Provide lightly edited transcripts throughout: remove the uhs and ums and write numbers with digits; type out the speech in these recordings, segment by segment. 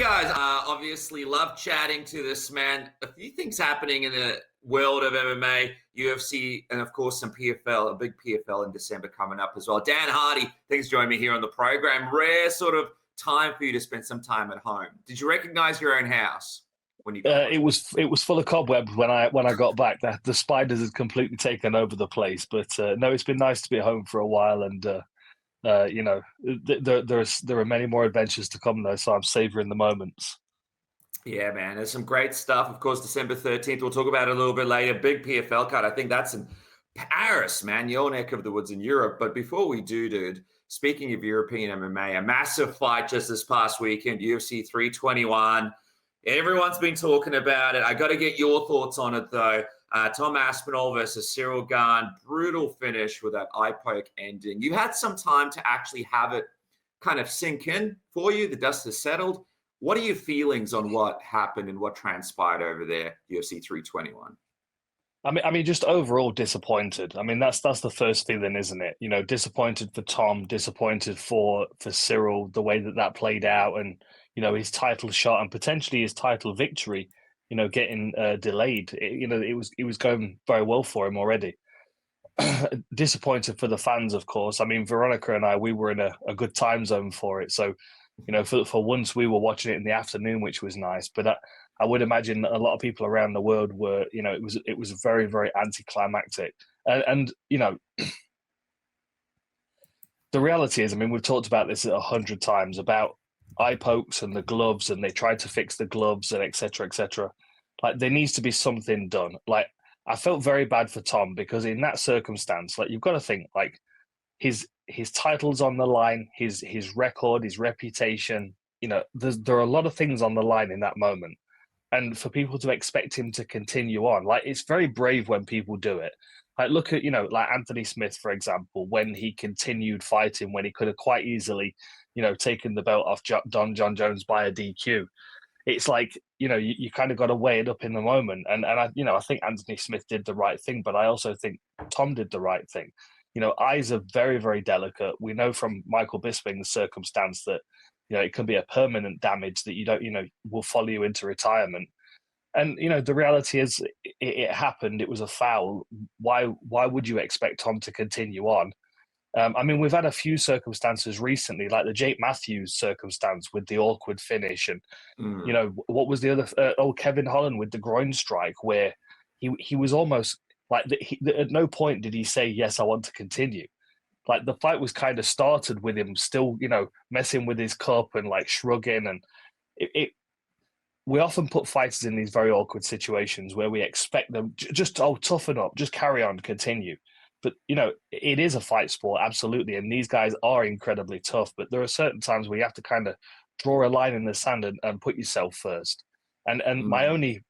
guys. Obviously, love chatting to this man. A few things happening in the world of MMA, UFC, and of course some PFL, a big PFL in December coming up as well. Dan Hardy, thanks for joining me here on the program. Rare sort of time for you to spend some time at home. Did you recognize your own house when you got it was full of cobwebs when I got back. The spiders had completely taken over the place. But no, it's been nice to be at home for a while, and there are many more adventures to come though, so I'm savoring the moments. Yeah, man, there's some great stuff. Of course, December 13th, we'll talk about it a little bit later. Big PFL card. I think that's in Paris, man, your neck of the woods in Europe. But before we do, dude, speaking of European MMA, a massive fight just this past weekend, UFC 321. Everyone's been talking about it. I got to get your thoughts on it, though. Tom Aspinall versus Ciryl Gane. Brutal finish with that eyepoke ending. You had some time to actually have it kind of sink in for you. The dust has settled. What are your feelings on what happened and what transpired over there, UFC 321? I mean, just overall disappointed. I mean, that's the first feeling, isn't it? You know, disappointed for Tom, disappointed for Ciryl, the way that played out, and his title shot and potentially his title victory, getting delayed. It was going very well for him already. Disappointed for the fans, of course. I mean, Veronica and we were in a good time zone for it, so. For once we were watching it in the afternoon, which was nice. But I would imagine that a lot of people around the world were, it was very, very anticlimactic. And the reality is, I mean, we've talked about this 100 times about eye pokes and the gloves, and they tried to fix the gloves and et cetera, et cetera. Like, there needs to be something done. Like, I felt very bad for Tom because in that circumstance, like, you've got to think, like, his title's on the line, his record, his reputation. There are a lot of things on the line in that moment, and for people to expect him to continue on, like, it's very brave when people do it. Like, look at like Anthony Smith, for example, when he continued fighting when he could have quite easily, taken the belt off Jon Jones by a DQ. It's like you kind of got to weigh it up in the moment, and I think Anthony Smith did the right thing, but I also think Tom did the right thing. Eyes are very, very delicate. We know from Michael Bisping's circumstance that, it can be a permanent damage that you don't, will follow you into retirement. And, the reality is it happened. It was a foul. Why would you expect Tom to continue on? I mean, we've had a few circumstances recently, like the Jake Matthews circumstance with the awkward finish. And, what was the other? Kevin Holland with the groin strike, where he was almost, like, at no point did he say, yes, I want to continue. Like, the fight was kind of started with him still, messing with his cup and, like, shrugging. And we often put fighters in these very awkward situations where we expect them just, toughen up, just carry on, continue. But, it is a fight sport, absolutely. And these guys are incredibly tough. But there are certain times where you have to kind of draw a line in the sand and put yourself first. And my only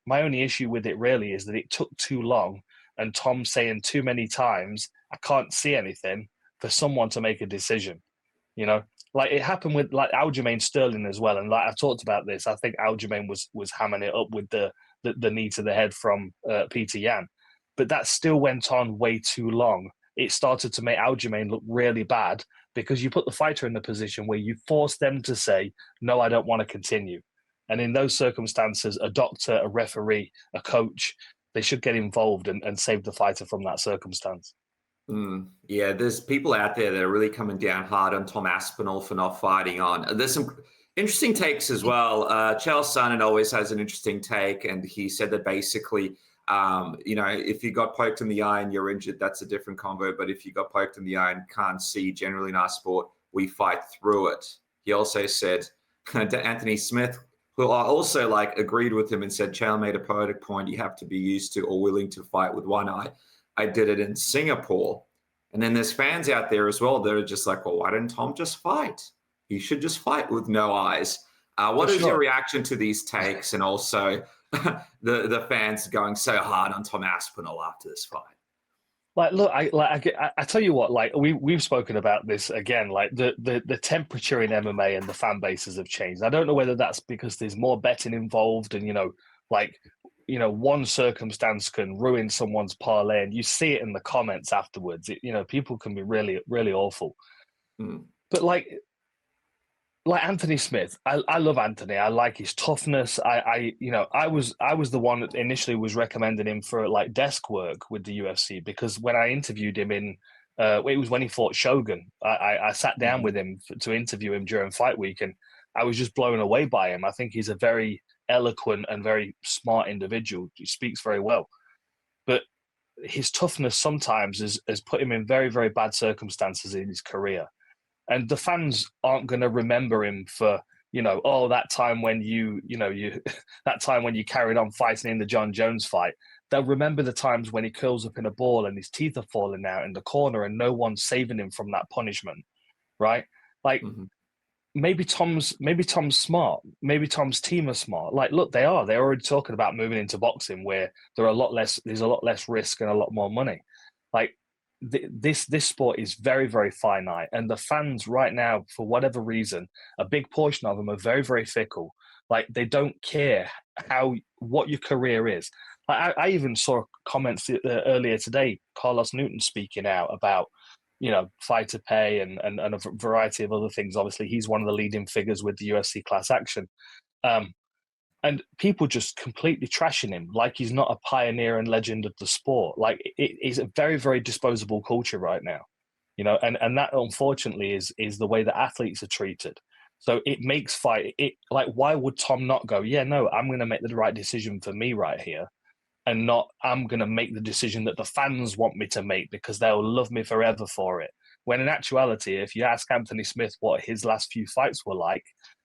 issue with it really is that it took too long. And Tom saying too many times, I can't see anything, for someone to make a decision. Like it happened with, like, Aljamain Sterling as well. And, like, I've talked about this. I think Aljamain was hamming it up with the knee to the head from Peter Yan. But that still went on way too long. It started to make Aljamain look really bad because you put the fighter in the position where you force them to say, no, I don't want to continue. And in those circumstances, a doctor, a referee, a coach, they should get involved and save the fighter from that circumstance. Yeah, there's people out there that are really coming down hard on Tom Aspinall for not fighting on. There's some interesting takes as well. Chael Sonnen always has an interesting take, and he said that basically, if you got poked in the eye and you're injured, that's a different convo. But if you got poked in the eye and can't see, generally in our sport, we fight through it. He also said to Anthony Smith, who I also agreed with him and said, Chael made a poetic point. You have to be used to or willing to fight with one eye. I did it in Singapore. And then there's fans out there as well that are just like, well, why didn't Tom just fight? He should just fight with no eyes. What is your reaction to these takes, and also the fans going so hard on Tom Aspinall after this fight? Like, look, I tell you what, like, we've spoken about this again. Like, the temperature in MMA and the fan bases have changed. I don't know whether that's because there's more betting involved, and one circumstance can ruin someone's parlay, and you see it in the comments afterwards. People can be really, really awful. But, like, like Anthony Smith, I love Anthony. I like his toughness. I was the one that initially was recommending him for like desk work with the UFC, because when I interviewed him it was when he fought Shogun. I sat down with him to interview him during fight week, and I was just blown away by him. I think he's a very eloquent and very smart individual. He speaks very well, but his toughness sometimes has put him in very, very bad circumstances in his career. And the fans aren't going to remember him for, oh, that time when that time when you carried on fighting in the Jon Jones fight. They'll remember the times when he curls up in a ball and his teeth are falling out in the corner and no one's saving him from that punishment, right? Like, maybe Tom's smart. Maybe Tom's team are smart. Like, look, they're already talking about moving into boxing where there's a lot less risk and a lot more money. Like, this sport is very, very finite, and the fans right now, for whatever reason, a big portion of them are very, very fickle. Like, they don't care what your career is. Like, I even saw comments earlier today, Carlos Newton speaking out about fighter pay and a variety of other things. Obviously, he's one of the leading figures with the UFC class action. And people just completely trashing him like he's not a pioneer and legend of the sport. Like, it's a very, very disposable culture right now, and that unfortunately is the way that athletes are treated. So it makes why would Tom not go, yeah, no, I'm going to make the right decision for me right here, and not I'm going to make the decision that the fans want me to make because they'll love me forever for it. When in actuality, if you ask Anthony Smith what his last few fights were like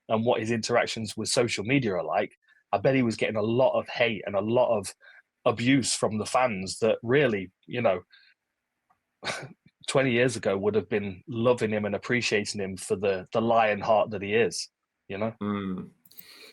and what his interactions with social media are like, I bet he was getting a lot of hate and a lot of abuse from the fans that really, 20 years ago would have been loving him and appreciating him for the lion heart that he is,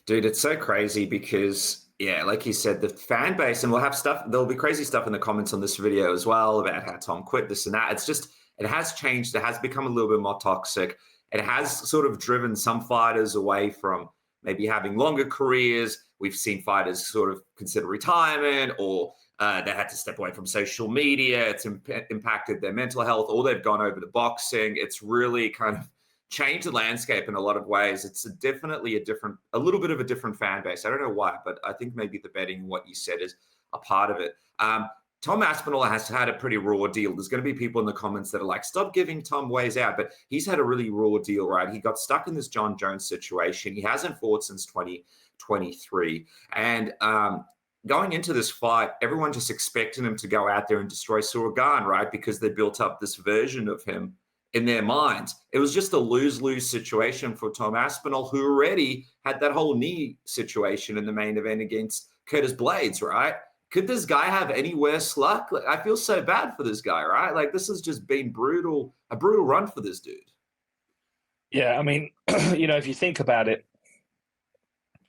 Dude, it's so crazy because, yeah, like you said, the fan base, and there'll be crazy stuff in the comments on this video as well about how Tom quit, this and that. It's just, it has changed. It has become a little bit more toxic. It has sort of driven some fighters away from maybe having longer careers. We've seen fighters sort of consider retirement, or they had to step away from social media. It's impacted their mental health, or they've gone over to boxing. It's really kind of changed the landscape in a lot of ways. It's definitely a little bit of a different fan base. I don't know why, but I think maybe the betting and what you said is a part of it. Tom Aspinall has had a pretty raw deal. There's going to be people in the comments that are like, stop giving Tom ways out. But he's had a really raw deal, right? He got stuck in this Jon Jones situation. He hasn't fought since 2023. And going into this fight, everyone just expected him to go out there and destroy Ciryl Gane, right? Because they built up this version of him in their minds. It was just a lose-lose situation for Tom Aspinall, who already had that whole knee situation in the main event against Curtis Blades, right? Could this guy have any worse luck? Like, I feel so bad for this guy, right? Like, this has just been a brutal run for this dude. Yeah, I mean, if you think about it,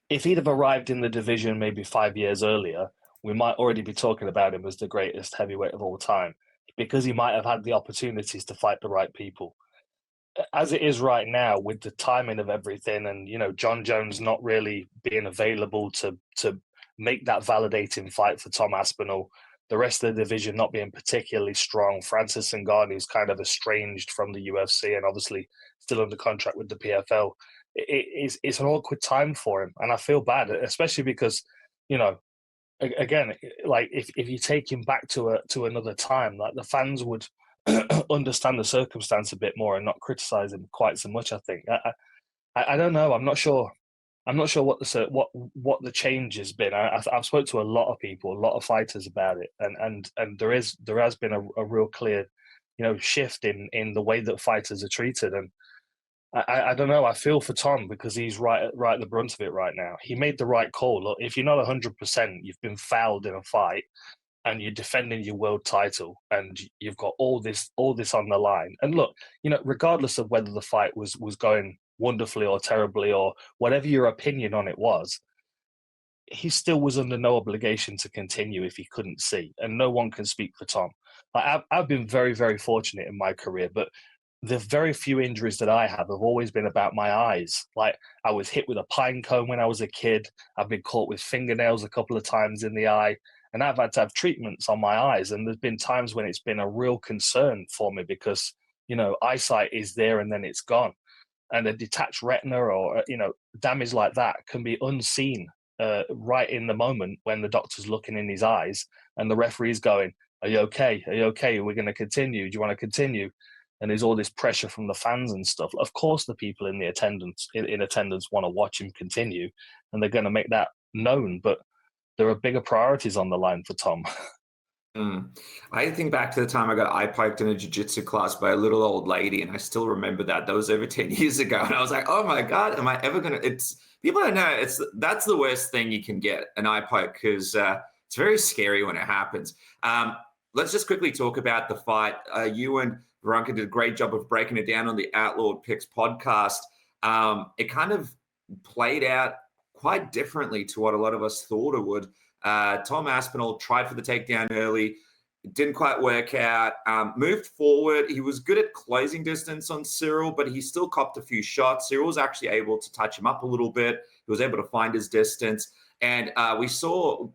if he'd have arrived in the division maybe 5 years earlier, we might already be talking about him as the greatest heavyweight of all time, because he might have had the opportunities to fight the right people. As it is right now, with the timing of everything, and Jon Jones not really being available to make that validating fight for Tom Aspinall, the rest of the division not being particularly strong, Francis Ngannou is kind of estranged from the UFC and obviously still under contract with the PFL. It's an awkward time for him, and I feel bad, especially because, again, like if you take him back to another time, like the fans would understand the circumstance a bit more and not criticize him quite so much. I think I don't know. I'm not sure what the change has been. I've spoke to a lot of people, a lot of fighters about it, and there has been a real clear, shift in the way that fighters are treated. And I don't know. I feel for Tom because he's right at the brunt of it right now. He made the right call. Look, if you're not 100%, you've been fouled in a fight, and you're defending your world title, and you've got all this on the line. And look, regardless of whether the fight was going wonderfully or terribly or whatever your opinion on it was, he still was under no obligation to continue if he couldn't see, and no one can speak for Tom. Like, I've been very, very fortunate in my career, but the very few injuries that I have always been about my eyes. Like, I was hit with a pine cone when I was a kid. I've been caught with fingernails a couple of times in the eye, and I've had to have treatments on my eyes. And there's been times when it's been a real concern for me because, eyesight is there and then it's gone. and a detached retina or damage like that can be unseen right in the moment when the doctor's looking in his eyes and the referee's going, "Are you okay? Are you okay? We're going to continue. Do you want to continue?" And there's all this pressure from the fans and stuff. Of course, the people in the attendance want to watch him continue, and they're going to make that known. But there are bigger priorities on the line for Tom. I think back to the time I got eye poked in a jiu-jitsu class by a little old lady, and I still remember that. That was over 10 years ago. And I was like, oh my God, am I ever going to, people don't know, that's the worst thing you can get, an eye poke, because it's very scary when it happens. Let's just quickly talk about the fight. You and Veronica did a great job of breaking it down on the Outlawed Picks podcast. It kind of played out quite differently to what a lot of us thought it would. Tom Aspinall tried for the takedown early. It didn't quite work out. Moved forward. He was good at closing distance on Ciryl, but he still copped a few shots. Ciryl was actually able to touch him up a little bit. He was able to find his distance. And we saw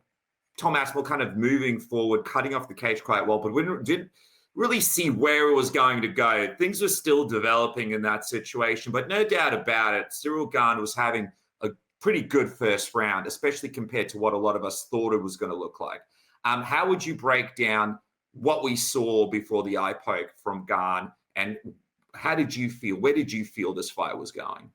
Tom Aspinall kind of moving forward, cutting off the cage quite well, but we didn't really see where it was going to go. Things were still developing in that situation, but no doubt about it, Ciryl Gane was having a pretty good first round, especially compared to what a lot of us thought it was going to look like. How would you break down what we saw before the eye poke from Gane, and how did you feel? Where did you feel this fight was going?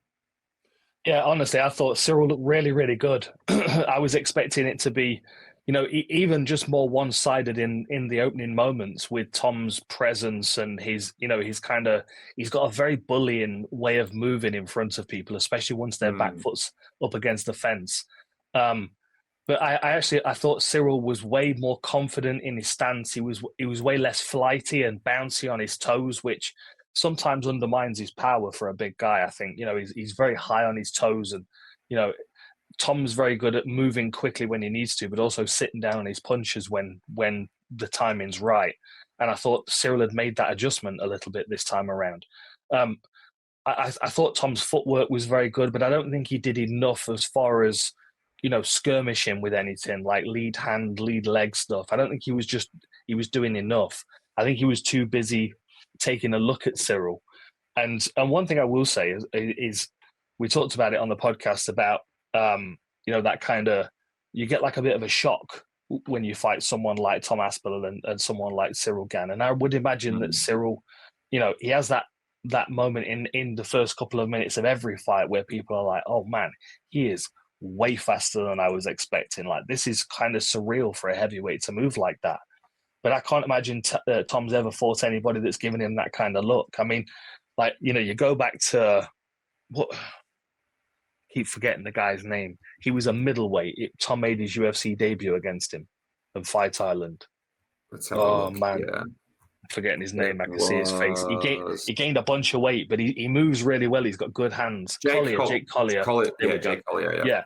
Yeah, honestly, I thought Ciryl looked really, really good. I was expecting it to be, even just more one-sided in the opening moments with Tom's presence and his he's got a very bullying way of moving in front of people, especially once their back foot's up against the fence. But I thought Ciryl was way more confident in his stance. He was way less flighty and bouncy on his toes, which sometimes undermines his power for a big guy. I think he's very high on his toes, and Tom's very good at moving quickly when he needs to, but also sitting down on his punches when the timing's right. And I thought Ciryl had made that adjustment a little bit this time around. I thought Tom's footwork was very good, but I don't think he did enough as far as skirmishing with anything like lead hand, lead leg stuff. I don't think he was doing enough. I think he was too busy taking a look at Ciryl. And one thing I will say is we talked about it on the podcast about that kind of, you get like a bit of a shock when you fight someone like Tom Aspinall and someone like Ciryl Gane. And I would imagine that Ciryl, he has that moment in the first couple of minutes of every fight where people are like, oh man, he is way faster than I was expecting. Like, this is kind of surreal for a heavyweight to move like that. But I can't imagine Tom's ever fought anybody that's given him that kind of look. I mean, like, you go back to what, keep forgetting the guy's name. He was a middleweight. Tom made his UFC debut against him on Fight Island. Let's have a look. Man, yeah. I'm forgetting his name. I can see his face. He gained a bunch of weight, but he moves really well. He's got good hands. Jake Collier. Jake Collier. Yeah,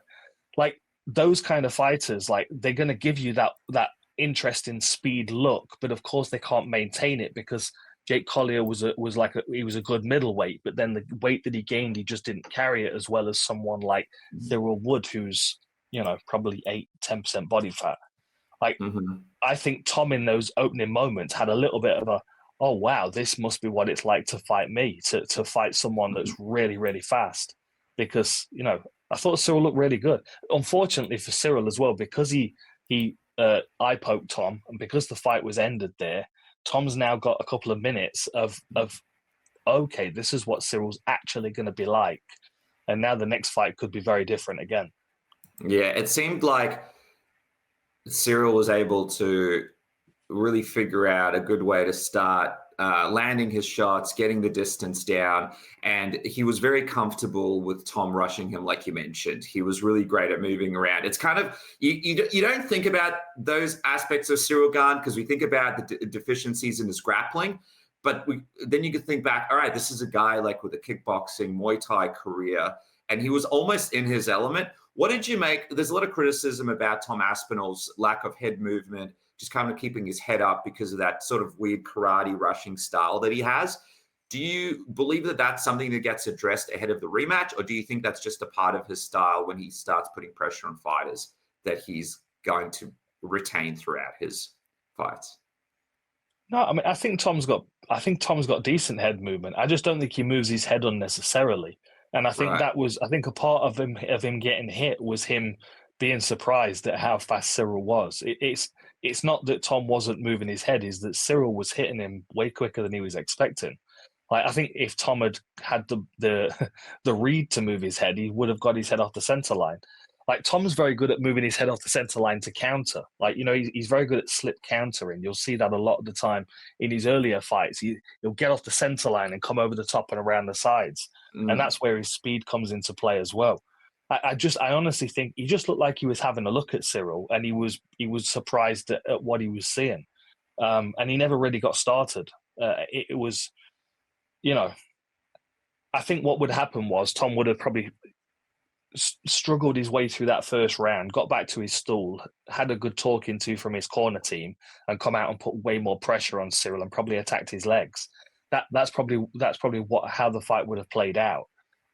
like those kind of fighters, like they're going to give you that interesting speed look, but of course they can't maintain it because Jake Collier was a good middleweight, but then the weight that he gained, he just didn't carry it as well as someone like Ciryl Wood, who's probably 8-10% body fat. Like I think Tom in those opening moments had a little bit of a, oh wow, this must be what it's like to fight me, to fight someone that's really, really fast. Because I thought Ciryl looked really good. Unfortunately for Ciryl as well, because he eye poked Tom, and because the fight was ended there, Tom's now got a couple of minutes of okay, this is what Cyryl's actually going to be like, and now the next fight could be very different again. Yeah, it seemed like Ciryl was able to really figure out a good way to start landing his shots, getting the distance down, and he was very comfortable with Tom rushing him, like you mentioned. He was really great at moving around. It's kind of, you don't think about those aspects of Ciryl Gane because we think about the deficiencies in his grappling, but then you could think back, all right, this is a guy like with a kickboxing, Muay Thai career, and he was almost in his element. What did you make? There's a lot of criticism about Tom Aspinall's lack of head movement, just kind of keeping his head up because of that sort of weird karate rushing style that he has. Do you believe that that's something that gets addressed ahead of the rematch, or do you think that's just a part of his style when he starts putting pressure on fighters that he's going to retain throughout his fights? No, I mean, I think Tom's got decent head movement. I just don't think he moves his head unnecessarily. And I think Right. I think a part of him getting hit was him being surprised at how fast Ciryl was. It's not that Tom wasn't moving his head; is that Ciryl was hitting him way quicker than he was expecting. Like, I think if Tom had the the read to move his head, he would have got his head off the center line. Like, Tom's very good at moving his head off the center line to counter. Like, he's very good at slip countering. You'll see that a lot of the time in his earlier fights. He'll get off the center line and come over the top and around the sides, and Mm. that's where his speed comes into play as well. I honestly think he just looked like he was having a look at Ciryl, and he was surprised at what he was seeing, and he never really got started. It was, you know, I think what would happen was Tom would have probably struggled his way through that first round, got back to his stool, had a good talking to from his corner team, and come out and put way more pressure on Ciryl and probably attacked his legs. That's probably how the fight would have played out.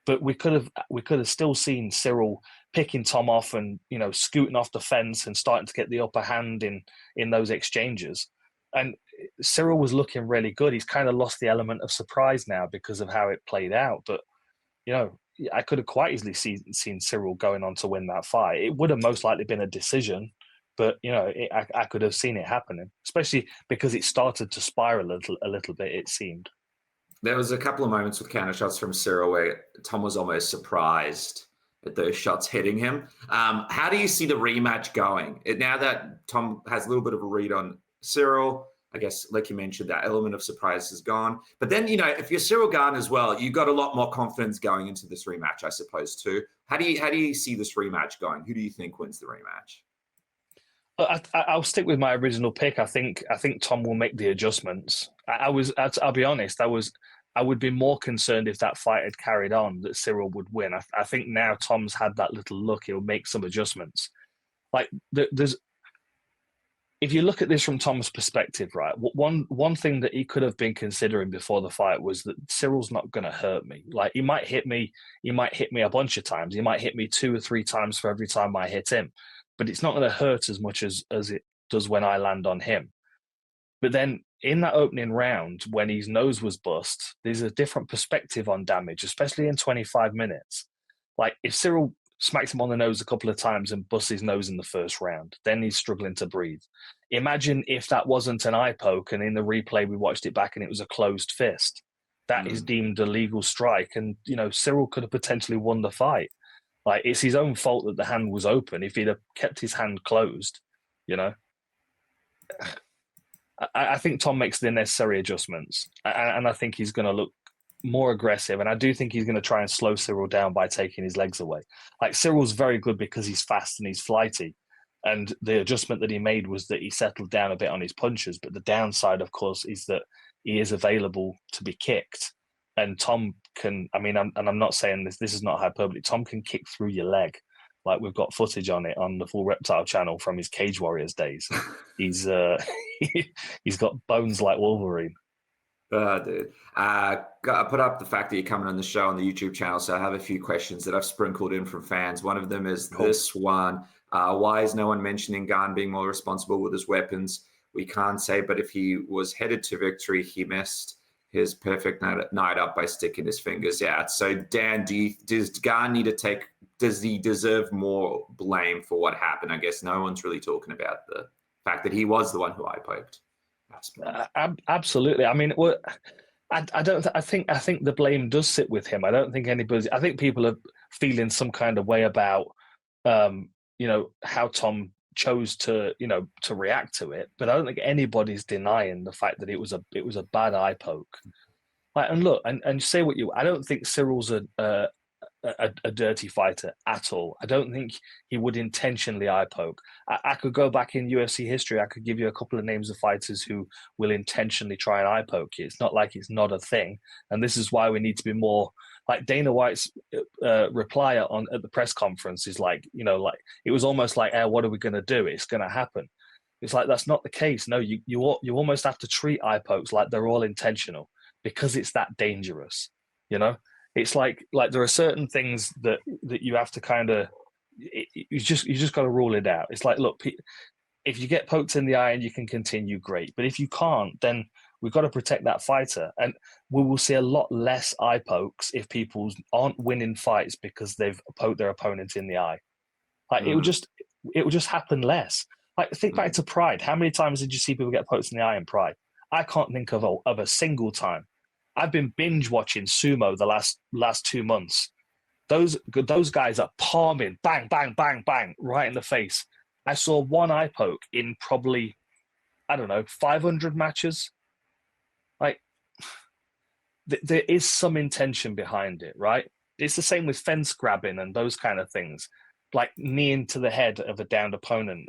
But we could have still seen Ciryl picking Tom off and scooting off the fence and starting to get the upper hand in those exchanges. And Ciryl was looking really good. He's kind of lost the element of surprise now because of how it played out. But I could have quite easily seen Ciryl going on to win that fight. It would have most likely been a decision, but I could have seen it happening, especially because it started to spiral a little bit. It seemed There was a couple of moments with counter shots from Ciryl where Tom was almost surprised at those shots hitting him. How do you see the rematch going? Now that Tom has a little bit of a read on Ciryl, I guess, like you mentioned, that element of surprise is gone. But then, if you're Ciryl Gane as well, you've got a lot more confidence going into this rematch, I suppose, too. How do you see this rematch going? Who do you think wins the rematch? I'll stick with my original pick. I think Tom will make the adjustments. I'll be honest. I would be more concerned if that fight had carried on that Ciryl would win. I think now Tom's had that little look, he'll make some adjustments. Like if you look at this from Tom's perspective, right? One thing that he could have been considering before the fight was that Cyryl's not going to hurt me. Like, he might hit me a bunch of times. He might hit me 2 or 3 times for every time I hit him, but it's not going to hurt as much as it does when I land on him. But then in that opening round, when his nose was bust, there's a different perspective on damage, especially in 25 minutes. Like, if Ciryl smacks him on the nose a couple of times and busts his nose in the first round, then he's struggling to breathe. Imagine if that wasn't an eye poke and in the replay we watched it back and it was a closed fist. That is deemed a legal strike, and Ciryl could have potentially won the fight. Like, it's his own fault that the hand was open. If he'd have kept his hand closed, I think Tom makes the necessary adjustments, and I think he's going to look more aggressive, and I do think he's going to try and slow Ciryl down by taking his legs away. Like, Cyryl's very good because he's fast and he's flighty, and the adjustment that he made was that he settled down a bit on his punches, but the downside, of course, is that he is available to be kicked, and Tom can, I'm not saying this is not hyperbole, Tom can kick through your leg. Like, we've got footage on it on the Full Reptile channel from his Cage Warriors days. He's he's got bones like Wolverine. Dude. I put up the fact that you're coming on the show on the YouTube channel, so I have a few questions that I've sprinkled in from fans. One of them is this one. Why is no one mentioning Gane being more responsible with his weapons? We can't say, but if he was headed to victory, he messed his perfect night up by sticking his fingers out. So, Dan, does Gane need to take, does he deserve more blame for what happened? I guess no one's really talking about the fact that he was the one who eye poked. Absolutely. I mean, I don't. I think the blame does sit with him. I don't think anybody. I think people are feeling some kind of way about, how Tom chose to react to it. But I don't think anybody's denying the fact that it was a bad eye poke. Like, and look, and say what you. I don't think Cyryl's a dirty fighter at all. I don't think he would intentionally eye poke. I could go back in UFC history. I could give you a couple of names of fighters who will intentionally try and eye poke you. It's not like it's not a thing. And this is why we need to be more like Dana White's reply at the press conference is like, it was almost like, what are we going to do? It's going to happen. It's like, that's not the case. No, you almost have to treat eye pokes like they're all intentional because it's that dangerous, It's like there are certain things that you have to kind of you just got to rule it out. It's like, look, if you get poked in the eye and you can continue, great. But if you can't, then we've got to protect that fighter. And we will see a lot less eye pokes if people aren't winning fights because they've poked their opponent in the eye. Like it will just happen less. Like think back to Pride. How many times did you see people get poked in the eye in Pride? I can't think of a single time. I've been binge watching sumo the last 2 months. Those guys are palming, bang, bang, bang, bang, right in the face. I saw one eye poke in probably, I don't know, 500 matches. Like, there is some intention behind it, right? It's the same with fence grabbing and those kind of things, like kneeing to the head of a downed opponent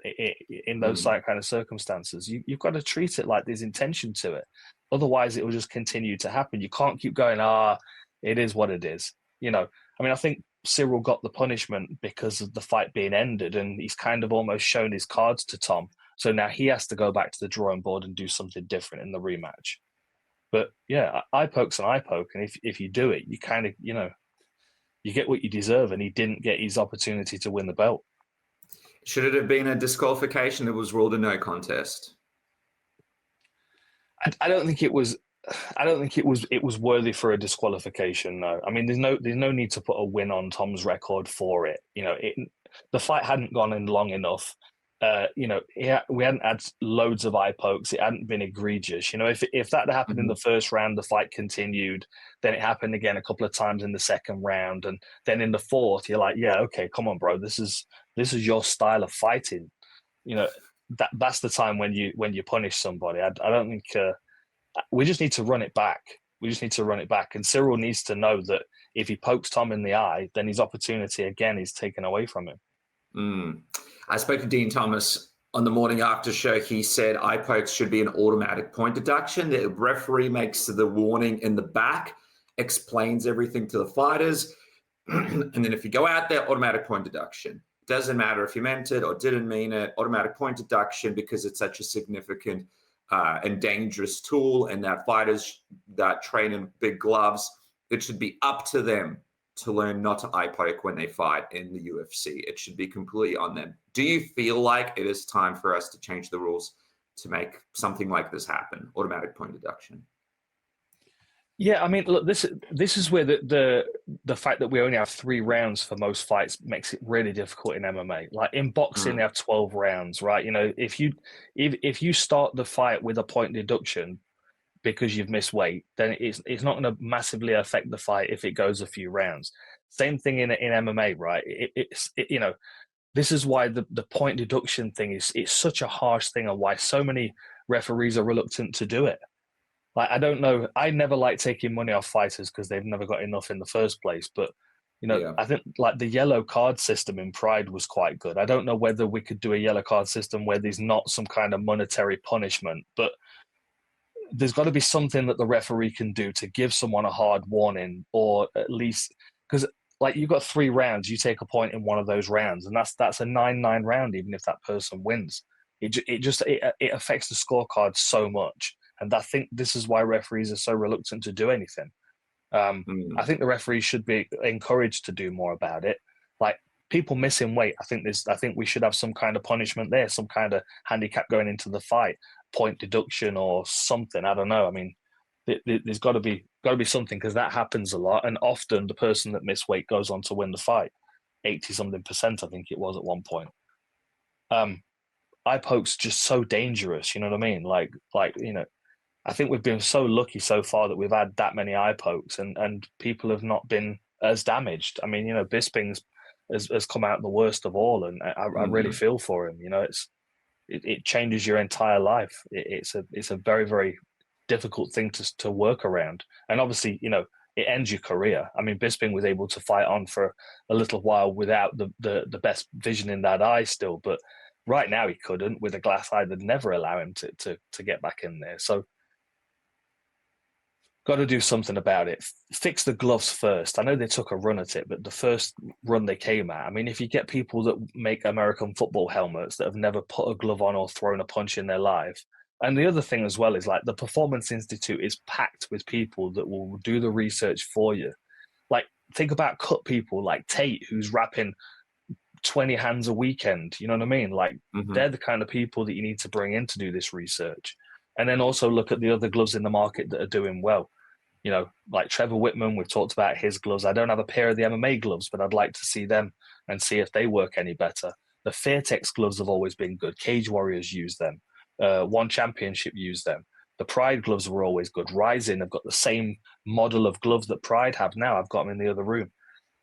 in those kind of circumstances. You've got to treat it like there's intention to it. Otherwise, it will just continue to happen. You can't keep going, it is what it is. You know, I mean, I think Ciryl got the punishment because of the fight being ended, and he's kind of almost shown his cards to Tom. So now he has to go back to the drawing board and do something different in the rematch. But yeah, eye poke's an eye poke, and if you do it, you kind of, you know, you get what you deserve, and he didn't get his opportunity to win the belt. Should it have been a disqualification? It was ruled a no contest. I don't think it was. I don't think it was worthy for a disqualification. No, I mean, there's no need to put a win on Tom's record for it. You know, the fight hadn't gone in long enough. You know, we hadn't had loads of eye pokes. It hadn't been egregious. You know, if that happened in the first round, the fight continued. Then it happened again a couple of times in the second round, and then in the fourth, you're like, yeah, okay, come on, bro, this is your style of fighting. You know, that's the time when you punish somebody. I don't think. We just need to run it back. And Ciryl needs to know that if he pokes Tom in the eye, then his opportunity again is taken away from him. I spoke to Dean Thomas on the morning after show. He said eye pokes should be an automatic point deduction. The referee makes the warning in the back, explains everything to the fighters. And then if you go out there, automatic point deduction. Doesn't matter if you meant it or didn't mean it, automatic point deduction, because it's such a significant and dangerous tool, and that fighters that train in big gloves, it should be up to them to learn not to eye poke when they fight in the UFC. It should be completely on them. Do you feel like it is time for us to change the rules to make something like this happen? Automatic point deduction. Yeah, I mean, look, this is where the fact that we only have 3 rounds for most fights makes it really difficult in MMA. Like in boxing, they have 12 rounds, right? You know, if you start the fight with a point deduction because you've missed weight, then it's not going to massively affect the fight if it goes a few rounds. Same thing in MMA, right? You know, this is why the point deduction thing is such a harsh thing, and why so many referees are reluctant to do it. Like, I don't know. I never like taking money off fighters because they've never got enough in the first place. But, you know, I think like the yellow card system in Pride was quite good. I don't know whether we could do a yellow card system where there's not some kind of monetary punishment, but there's got to be something that the referee can do to give someone a hard warning, or at least, because like you've got 3 rounds, you take a point in one of those rounds, and that's a 9-9 round, even if that person wins. It affects the scorecard so much. And I think this is why referees are so reluctant to do anything. I think the referees should be encouraged to do more about it. Like people missing weight, I think we should have some kind of punishment there, some kind of handicap going into the fight, point deduction or something. I don't know. I mean, there's got to be something, because that happens a lot, and often the person that missed weight goes on to win the fight, 80-something%, I think it was at one point. Eye poke's just so dangerous. You know what I mean? Like you know. I think we've been so lucky so far that we've had that many eye pokes, and people have not been as damaged. I mean, you know, Bisping has come out the worst of all, and I really feel for him. You know, it changes your entire life. It's a very, very difficult thing to work around, and obviously, you know, it ends your career. I mean, Bisping was able to fight on for a little while without the best vision in that eye still, but right now he couldn't. With a glass eye, they'd never allow him to get back in there. So. Got to do something about it. Fix the gloves first. I know they took a run at it, but the first run they came at, I mean, if you get people that make American football helmets that have never put a glove on or thrown a punch in their life. And the other thing as well is like the Performance Institute is packed with people that will do the research for you. Like think about cut people like Tate, who's rapping 20 hands a weekend. You know what I mean? Like, Mm-hmm. they're the kind of people that you need to bring in to do this research. And then also look at the other gloves in the market that are doing well. You know, like Trevor Whitman, we've talked about his gloves. I don't have a pair of the MMA gloves, but I'd like to see them and see if they work any better. The Fairtex gloves have always been good. Cage Warriors use them. One Championship used them. The Pride gloves were always good. Rising have got the same model of gloves that Pride have now. I've got them in the other room.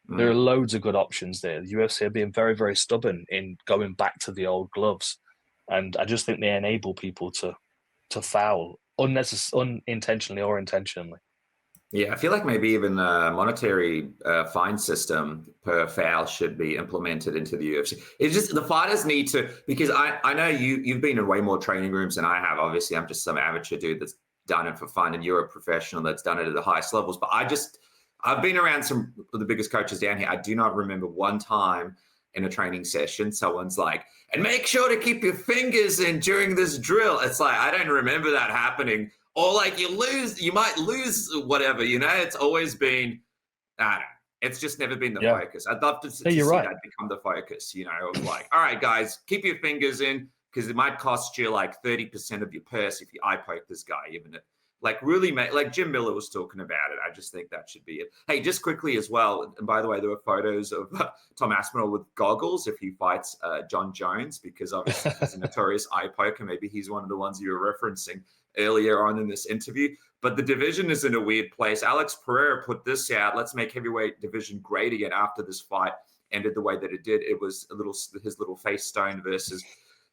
There are loads of good options there. The UFC are being very, very stubborn in going back to the old gloves. And I just think they enable people to foul unintentionally or intentionally. Yeah, I feel like maybe even a monetary fine system per foul should be implemented into the UFC. It's just the fighters need to, because I know you've been in way more training rooms than I have. Obviously, I'm just some amateur dude that's done it for fun, and you're a professional that's done it at the highest levels. But I've been around some of the biggest coaches down here. I do not remember one time in a training session someone's like, and make sure to keep your fingers in during this drill. It's like, I don't remember that happening. Or like you might lose whatever, you know. It's always been, I don't know. It's just never been the focus. I'd love to see that become the focus, you know, of like, all right, guys, keep your fingers in, because it might cost you like 30% of your purse if you eye poke this guy, even it. Like really like Jim Miller was talking about it. I just think that should be it. Hey, just quickly as well. And by the way, there were photos of Tom Aspinall with goggles if he fights Jon Jones, because obviously he's a notorious eye poker. Maybe he's one of the ones you were referencing earlier on in this interview. But the division is in a weird place. Alex Pereira put this out. Let's make heavyweight division great again after this fight ended the way that it did. It was his little face stone versus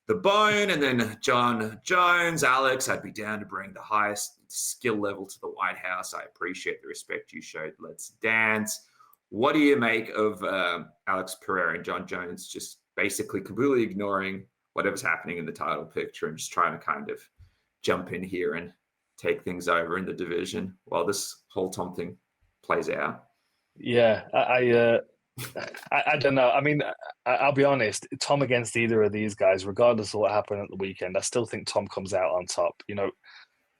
the Bone, and then Jon Jones. Alex, I'd be down to bring the highest skill level to the White House. I appreciate the respect you showed. Let's dance. What do you make of Alex Pereira and Jon Jones just basically completely ignoring whatever's happening in the title picture and just trying to kind of jump in here and take things over in the division while this whole Tom thing plays out? Yeah, I don't know. I mean, I'll be honest. Tom against either of these guys, regardless of what happened at the weekend, I still think Tom comes out on top. You know,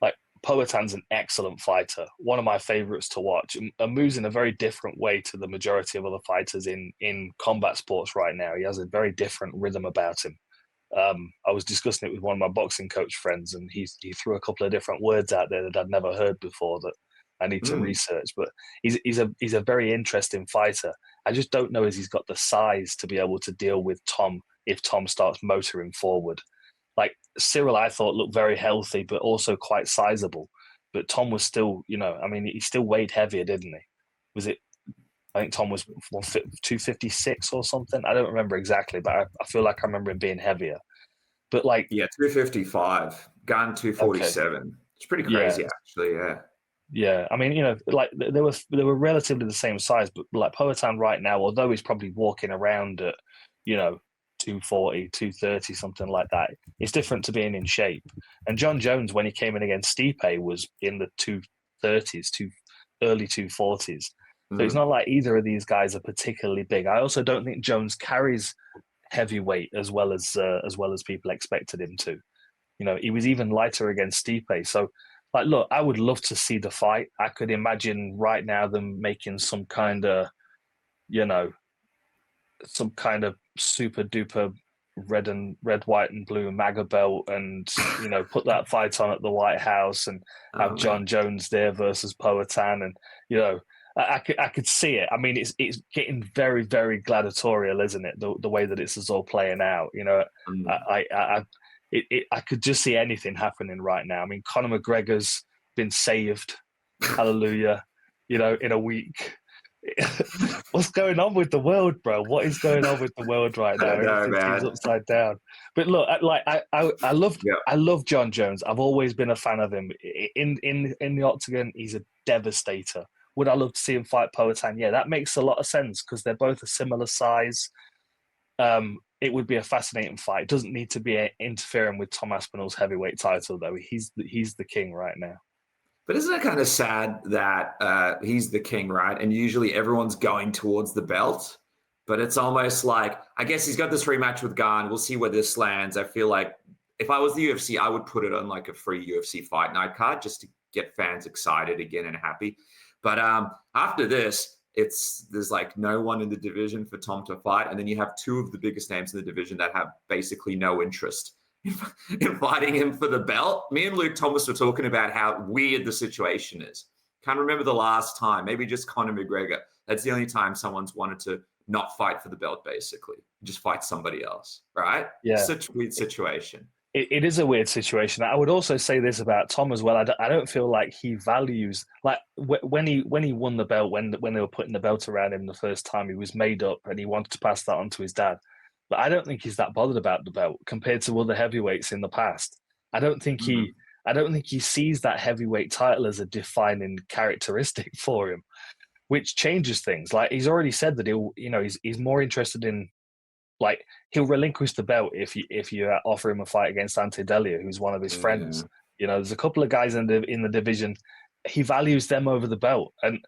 like Poatan's an excellent fighter, one of my favorites to watch, and moves in a very different way to the majority of other fighters in combat sports right now. He has a very different rhythm about him. I was discussing it with one of my boxing coach friends, and he threw a couple of different words out there that I'd never heard before that I need to research. But he's a very interesting fighter. I just don't know if he's got the size to be able to deal with Tom if Tom starts motoring forward. Like Ciryl, I thought looked very healthy, but also quite sizable. But Tom was still, you know, I mean, he still weighed heavier, didn't he? Was it? I think Tom was 256 or something. I don't remember exactly, but I feel like I remember him being heavier. But like, 255, Gane 247. Okay. It's pretty crazy, actually. Yeah, I mean, you know, like they were relatively the same size, but like Poatan right now, although he's probably walking around at, you know, 240, 230, something like that, it's different to being in shape. And Jon Jones, when he came in against Stipe, was in the 230s, early 240s. So it's not like either of these guys are particularly big. I also don't think Jones carries heavyweight as well as people expected him to. You know, he was even lighter against Stipe. So, like, look, I would love to see the fight. I could imagine right now them making some kind of, you know, some kind of super duper red, white, and blue MAGA belt, and you know, put that fight on at the White House and have Jon Jones there versus Poatan, and you know. I could see it. I mean, it's getting very, very gladiatorial, isn't it? The way that it's all playing out. You know, I could just see anything happening right now. I mean, Conor McGregor's been saved. Hallelujah. You know, in a week. What's going on with the world, bro? What is going on with the world right now? Everything's upside down. But look, I love Jon Jones. I've always been a fan of him. In the octagon, he's a devastator. Would I love to see him fight Poatan? Yeah, that makes a lot of sense because they're both a similar size. It would be a fascinating fight. It doesn't need to be interfering with Tom Aspinall's heavyweight title, though. He's the king right now. But isn't it kind of sad that he's the king, right? And usually everyone's going towards the belt. But it's almost like, I guess he's got this rematch with Gane. We'll see where this lands. I feel like if I was the UFC, I would put it on like a free UFC fight night card just to get fans excited again and happy. But after this, there's like no one in the division for Tom to fight, and then you have two of the biggest names in the division that have basically no interest in fighting him for the belt. Me and Luke Thomas were talking about how weird the situation is. Can't remember the last time, maybe just Conor McGregor. That's the only time someone's wanted to not fight for the belt, basically. Just fight somebody else, right? Yeah. Such a weird situation. It is a weird situation. I would also say this about Tom as well. I don't feel like he values, like when he won the belt, when they were putting the belt around him the first time, he was made up and he wanted to pass that on to his dad. But I don't think he's that bothered about the belt compared to other heavyweights in the past. I don't think he sees that heavyweight title as a defining characteristic for him, which changes things. Like he's already said that he's more interested in, like, he'll relinquish the belt if you offer him a fight against Ante Delia, who's one of his friends. You know, there's a couple of guys in the division. He values them over the belt, and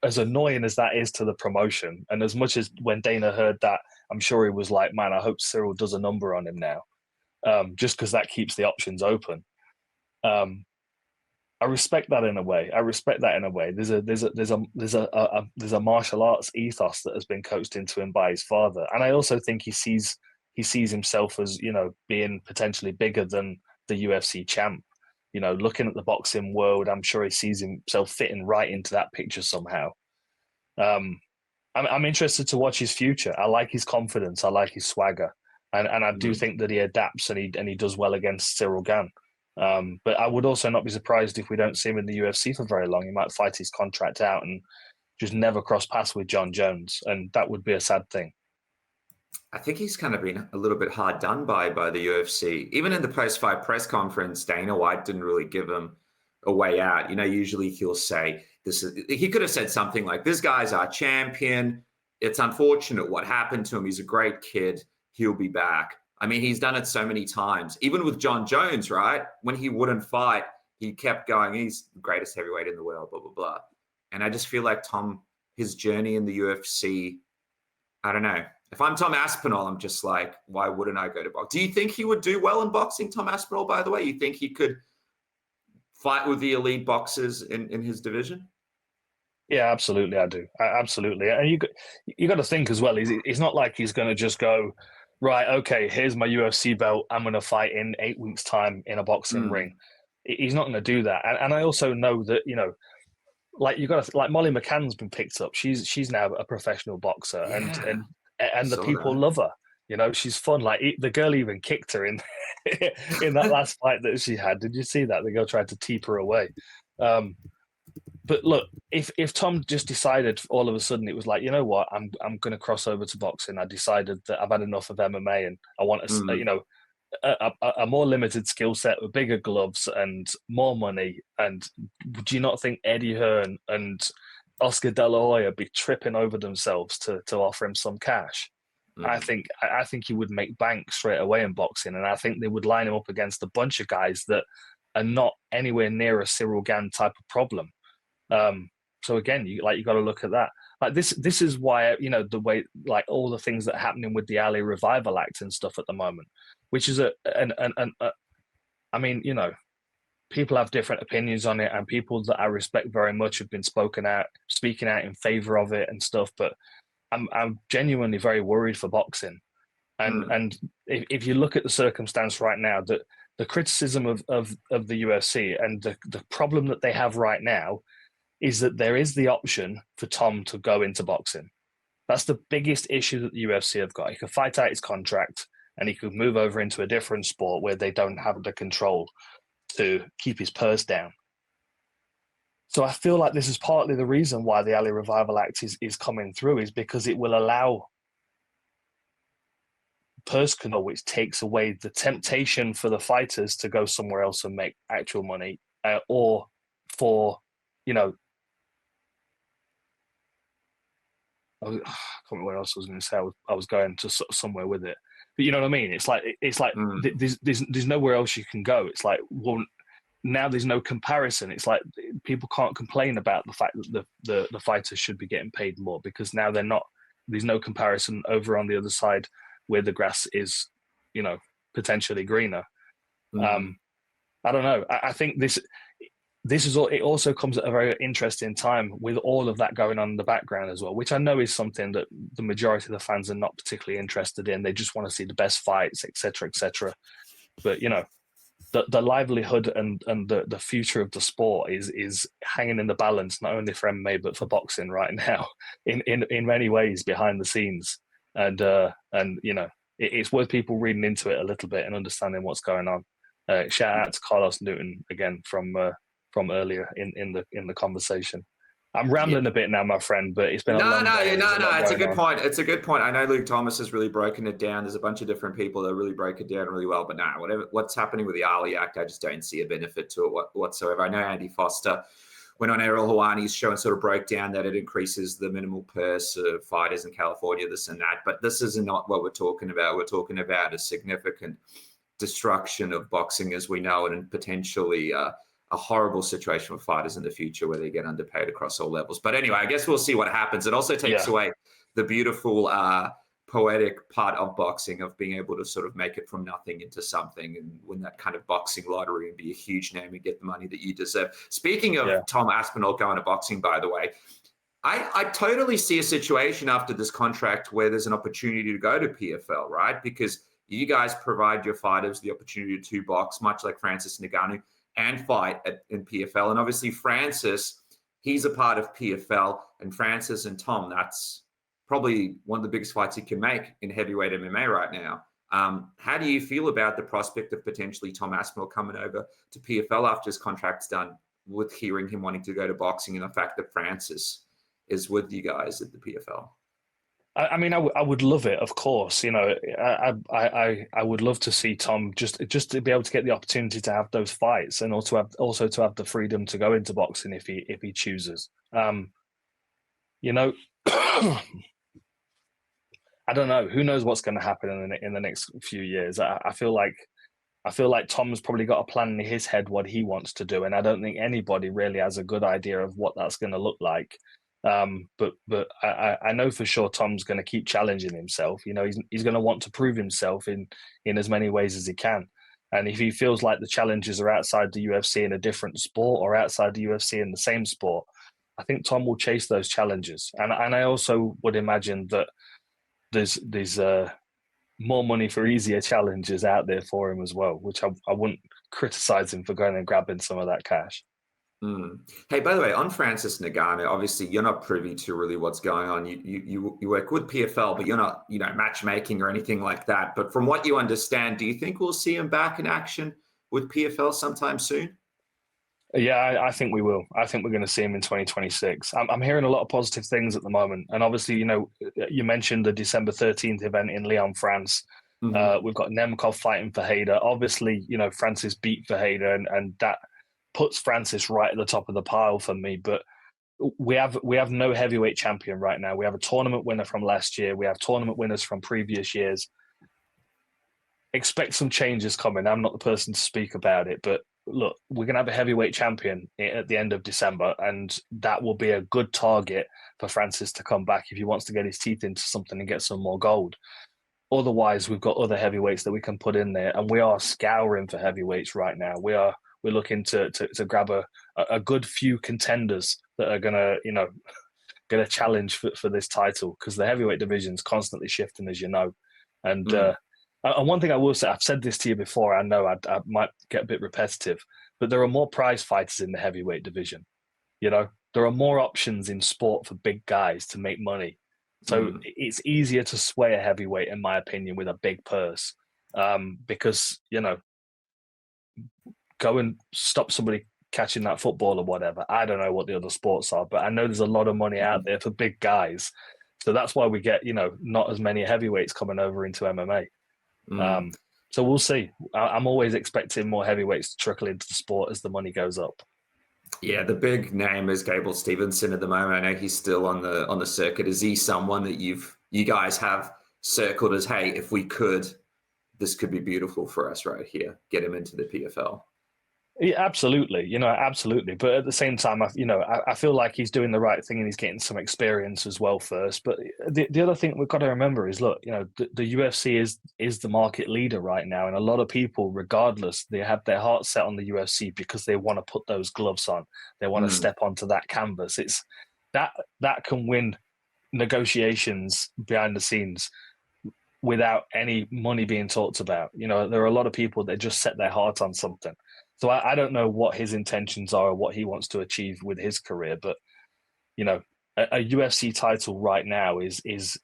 as annoying as that is to the promotion, and as much as when Dana heard that, I'm sure he was like, man, I hope Ciryl does a number on him now, just because that keeps the options open. I respect that in a way. There's a martial arts ethos that has been coached into him by his father, and I also think he sees himself as, you know, being potentially bigger than the UFC champ. You know, looking at the boxing world, I'm sure he sees himself fitting right into that picture somehow. I'm interested to watch his future. I like his confidence. I like his swagger, and I do think that he adapts and he does well against Ciryl Gane. But I would also not be surprised if we don't see him in the UFC for very long. He might fight his contract out and just never cross paths with Jon Jones, and that would be a sad thing. I think he's kind of been a little bit hard done by the UFC. Even in the post-fight press conference, Dana White didn't really give him a way out. You know, usually he'll say he could have said something like, "This guy's our champion. It's unfortunate what happened to him. He's a great kid. He'll be back." I mean, he's done it so many times. Even with Jon Jones, right? When he wouldn't fight, he kept going, he's the greatest heavyweight in the world, blah, blah, blah. And I just feel like his journey in the UFC, I don't know. If I'm Tom Aspinall, I'm just like, why wouldn't I go to boxing? Do you think he would do well in boxing, Tom Aspinall, by the way? You think he could fight with the elite boxers in his division? Yeah, absolutely, I do. Absolutely. And you got to think as well, it's not like he's going to just go, right, okay, here's my UFC belt. I'm going to fight in 8 weeks' time in a boxing ring. He's not going to do that. And I also know that, you know, like Molly McCann's been picked up. She's now a professional boxer, and the people love her. You know, she's fun. Like the girl even kicked her in in that last fight that she had. Did you see that? The girl tried to teep her away. But look, if Tom just decided all of a sudden, it was like, you know what, I'm going to cross over to boxing. I decided that I've had enough of MMA and I want a more limited skill set with bigger gloves and more money. And do you not think Eddie Hearn and Oscar De La Hoya be tripping over themselves to offer him some cash? I think he would make bank straight away in boxing, and I think they would line him up against a bunch of guys that are not anywhere near a Ciryl Gane type of problem. So again, you got to look at that. Like this is why, you know, the way, like all the things that are happening with the Ali Revival Act and stuff at the moment, which is I mean, you know, people have different opinions on it, and people that I respect very much have been speaking out in favor of it and stuff. But I'm genuinely very worried for boxing. And if you look at the circumstance right now, that the criticism of the UFC and the problem that they have right now is that there is the option for Tom to go into boxing. That's the biggest issue that the UFC have got. He could fight out his contract and he could move over into a different sport where they don't have the control to keep his purse down. So I feel like this is partly the reason why the Ali Revival Act is coming through, is because it will allow purse control, which takes away the temptation for the fighters to go somewhere else and make actual money, or for, you know, I can't remember what else I was going to say. I was going to somewhere with it, but you know what I mean. It's like there's nowhere else you can go. It's like, well, now there's no comparison. It's like people can't complain about the fact that the fighters should be getting paid more, because now they're not. There's no comparison over on the other side where the grass is, you know, potentially greener. I don't know. I think this. this is all. It also comes at a very interesting time with all of that going on in the background as well, which I know is something that the majority of the fans are not particularly interested in. They just want to see the best fights, etc., etc. But the livelihood and the future of the sport is hanging in the balance, not only for MMA but for boxing right now, in many ways behind the scenes. And it's worth people reading into it a little bit and understanding what's going on. Shout out to Carlos Newton again from earlier in the conversation. I'm rambling a bit now, my friend, but it's been a long day. No. It's a good point. It's a good point. I know Luke Thomas has really broken it down. There's a bunch of different people that really break it down really well. But what's happening with the Ali Act, I just don't see a benefit to it whatsoever. I know Andy Foster went on Errol Hawani's show and sort of broke down that it increases the minimal purse of fighters in California, this and that. But this is not what we're talking about. We're talking about a significant destruction of boxing as we know it, and potentially a horrible situation for fighters in the future where they get underpaid across all levels. But anyway, I guess we'll see what happens. It also takes away the beautiful poetic part of boxing, of being able to sort of make it from nothing into something and win that kind of boxing lottery and be a huge name and get the money that you deserve. Speaking of Tom Aspinall going to boxing, by the way, I totally see a situation after this contract where there's an opportunity to go to PFL, right? Because you guys provide your fighters the opportunity to box, much like Francis Ngannou, and fight in PFL. And obviously Francis, he's a part of PFL, and Francis and Tom, that's probably one of the biggest fights he can make in heavyweight MMA right now. How do you feel about the prospect of potentially Tom Aspinall coming over to PFL after his contract's done, with hearing him wanting to go to boxing and the fact that Francis is with you guys at the PFL? I mean, I would love it, of course. I would love to see Tom just to be able to get the opportunity to have those fights, and also to have the freedom to go into boxing if he chooses. I don't know. Who knows what's going to happen in the next few years? I feel like Tom's probably got a plan in his head what he wants to do, and I don't think anybody really has a good idea of what that's going to look like. But I know for sure Tom's going to keep challenging himself. He's going to want to prove himself in as many ways as he can. And if he feels like the challenges are outside the UFC in a different sport, or outside the UFC in the same sport, I think Tom will chase those challenges. And I also would imagine that there's more money for easier challenges out there for him as well, which I wouldn't criticize him for going and grabbing some of that cash. Hey, by the way, on Francis Ngannou, obviously you're not privy to really what's going on. You work with PFL, but you're not, matchmaking or anything like that. But from what you understand, do you think we'll see him back in action with PFL sometime soon? Yeah, I think we will. I think we're going to see him in 2026. I'm hearing a lot of positive things at the moment. And obviously, you mentioned the December 13th event in Lyon, France. Mm-hmm. We've got Nemkov fighting for Hader. Obviously, Francis beat Verhader, and that puts Francis right at the top of the pile for me. But we have no heavyweight champion right now. We have a tournament winner from last year. We have tournament winners from previous years. Expect some changes coming. I'm not the person to speak about it, but look, we're going to have a heavyweight champion at the end of December, and that will be a good target for Francis to come back if he wants to get his teeth into something and get some more gold. Otherwise, we've got other heavyweights that we can put in there, and we are scouring for heavyweights right now. We're looking to grab a good few contenders that are gonna challenge for this title, because the heavyweight division is constantly shifting, as you know. And one thing I will say, I've said this to you before, I know I might get a bit repetitive, but there are more prize fighters in the heavyweight division. There are more options in sport for big guys to make money. So it's easier to sway a heavyweight, in my opinion, with a big purse, because, go and stop somebody catching that football or whatever. I don't know what the other sports are, but I know there's a lot of money out there for big guys. So that's why we get, not as many heavyweights coming over into MMA. So we'll see. I'm always expecting more heavyweights to trickle into the sport as the money goes up. Yeah, the big name is Gable Steveson at the moment. I know he's still on the circuit. Is he someone that you guys have circled as, hey, if we could, this could be beautiful for us right here, get him into the PFL? Yeah, absolutely. Absolutely. But at the same time, I feel like he's doing the right thing and he's getting some experience as well first. But the other thing we've got to remember is, look, the UFC is the market leader right now, and a lot of people, regardless, they have their heart set on the UFC because they want to put those gloves on. They want to step onto that canvas. It's that can win negotiations behind the scenes without any money being talked about. There are a lot of people that just set their heart on something. So I don't know what his intentions are or what he wants to achieve with his career, but a UFC title right now is it's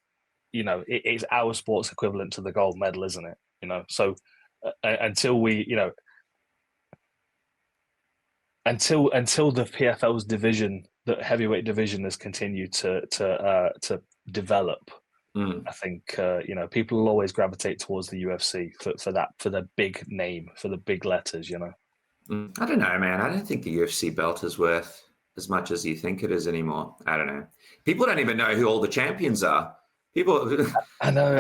our sports equivalent to the gold medal, isn't it? So until we until the PFL's division, the heavyweight division, has continued to develop. I think people will always gravitate towards the UFC for the big name, for the big letters. I don't know, man. I don't think the UFC belt is worth as much as you think it is anymore. I don't know. People don't even know who all the champions are. People. I know.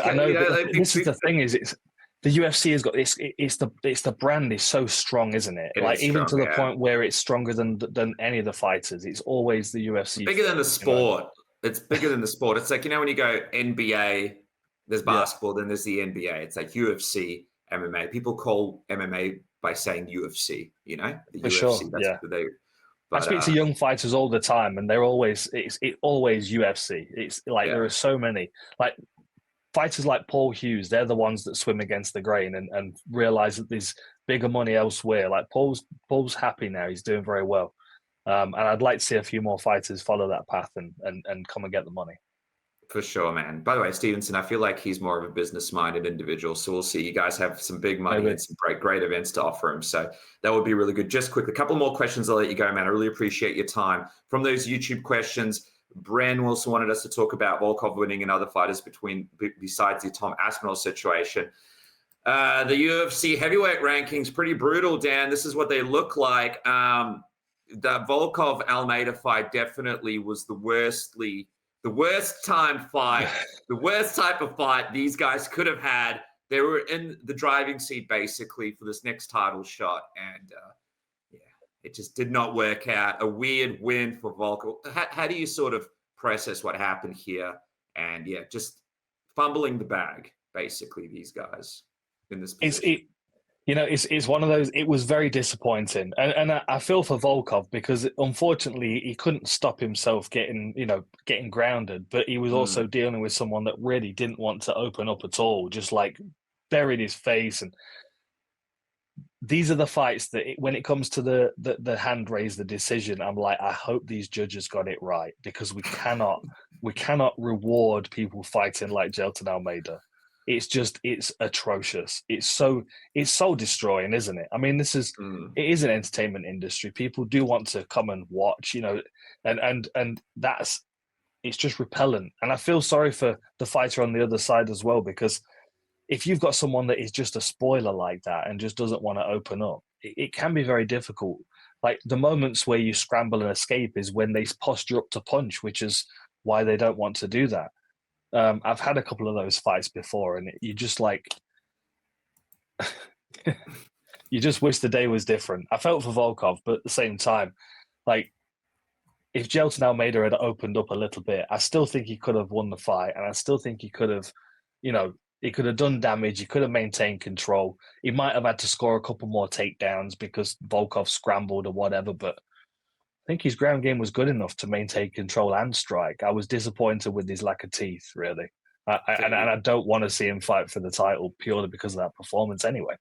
This is the thing: it's the UFC has got this. It's the brand is so strong, isn't it? Like even to the point where it's stronger than any of the fighters. It's always the UFC. Bigger than the sport. It's bigger than the sport. It's like, when you go NBA, there's basketball, then there's the NBA. It's like UFC, MMA. People call MMA by saying UFC, the For UFC. Sure. That's what they. But, I speak to young fighters all the time, and they're always always UFC. It's like there are so many like fighters like Paul Hughes. They're the ones that swim against the grain and realize that there's bigger money elsewhere. Like Paul's happy now; he's doing very well. And I'd like to see a few more fighters follow that path and come and get the money. For sure, man. By the way, Stevenson, I feel like he's more of a business-minded individual. So we'll see. You guys have some big money and some great events to offer him. So that would be really good. Just quickly, a couple more questions. I'll let you go, man. I really appreciate your time. From those YouTube questions, Bren Wilson wanted us to talk about Volkov winning and other fighters besides the Tom Aspinall situation. The UFC heavyweight rankings, pretty brutal, Dan. This is what they look like. The Volkov Almeida fight definitely was the worst type of fight these guys could have had. They were in the driving seat basically for this next title shot, and it just did not work out. A weird win for Volkov. How do you sort of process what happened here? And just fumbling the bag basically, these guys in this position. It's one of those. It was very disappointing, and I feel for Volkov because unfortunately he couldn't stop himself getting grounded. But he was also dealing with someone that really didn't want to open up at all, just like buried his face. And these are the fights that when it comes to the hand raise, the decision, I'm like, I hope these judges got it right because we cannot reward people fighting like Jailton Almeida. It's atrocious. It's so destroying, isn't it? I mean, it is an entertainment industry. People do want to come and watch, and it's just repellent. And I feel sorry for the fighter on the other side as well, because if you've got someone that is just a spoiler like that and just doesn't want to open up, it can be very difficult. Like the moments where you scramble and escape is when they posture up to punch, which is why they don't want to do that. I've had a couple of those fights before, and you just like, you just wish the day was different. I felt for Volkov, but at the same time, like, if Jailton Almeida had opened up a little bit, I still think he could have won the fight, and I still think he could have, he could have done damage. He could have maintained control. He might have had to score a couple more takedowns because Volkov scrambled or whatever, but I think his ground game was good enough to maintain control and strike. I was disappointed with his lack of teeth, really. And I don't want to see him fight for the title purely because of that performance anyway.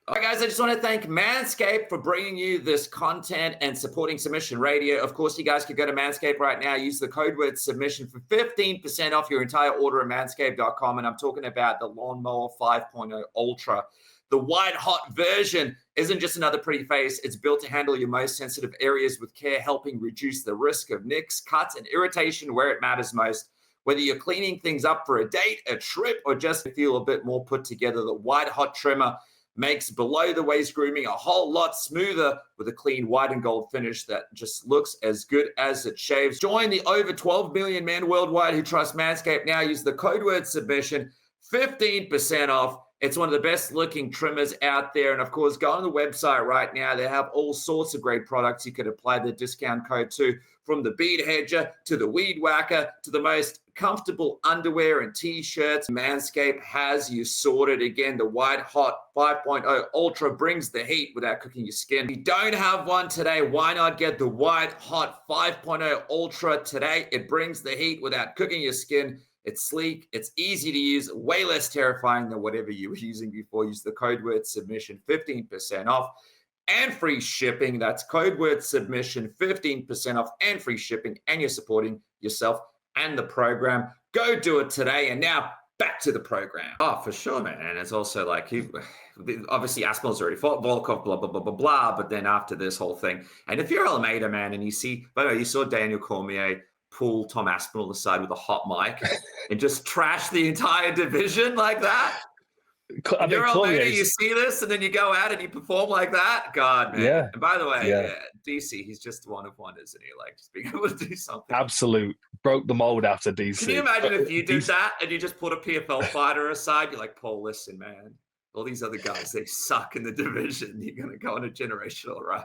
All right, guys, I just want to thank Manscaped for bringing you this content and supporting Submission Radio. Of course, you guys could go to Manscaped right now. Use the code word submission for 15% off your entire order at manscaped.com. And I'm talking about the Lawnmower 5.0 Ultra. The white-hot version isn't just another pretty face. It's built to handle your most sensitive areas with care, helping reduce the risk of nicks, cuts, and irritation where it matters most. Whether you're cleaning things up for a date, a trip, or just to feel a bit more put together, the white-hot trimmer makes below-the-waist grooming a whole lot smoother with a clean white and gold finish that just looks as good as it shaves. Join the over 12 million men worldwide who trust Manscaped now. Use the code word submission, 15% off. It's one of the best looking trimmers out there. And of course, go on the website right now. They have all sorts of great products you could apply the discount code to, from the bead hedger to the weed whacker to the most comfortable underwear and t-shirts. Manscaped has you sorted. Again, the White Hot 5.0 Ultra brings the heat without cooking your skin. If you don't have one today, why not get the White Hot 5.0 Ultra today? It brings the heat without cooking your skin. It's sleek, it's easy to use, way less terrifying than whatever you were using before. Use the code word submission, 15% off and free shipping. That's code word submission, 15% off and free shipping, and you're supporting yourself and the program. Go do it today. And now back to the program. Oh, for sure, man. And it's also like, obviously Aspinall's already fought Volkov, blah, blah, blah, blah, blah. But then after this whole thing, and if you're Almeida, man, and you see, by the way, you saw Daniel Cormier pull Tom Aspinall aside with a hot mic and just trash the entire division like that. I mean, you're Almeida, you see this, and then you go out and you perform like that. God, man. Yeah. And by the way, DC, he's just one of one, isn't he? Like, just being able to do something. Absolute. Broke the mold after DC. Can you imagine if you did that and you just put a PFL fighter aside? You're like, Paul, listen, man. All these other guys, they suck in the division. You're going to go on a generational run.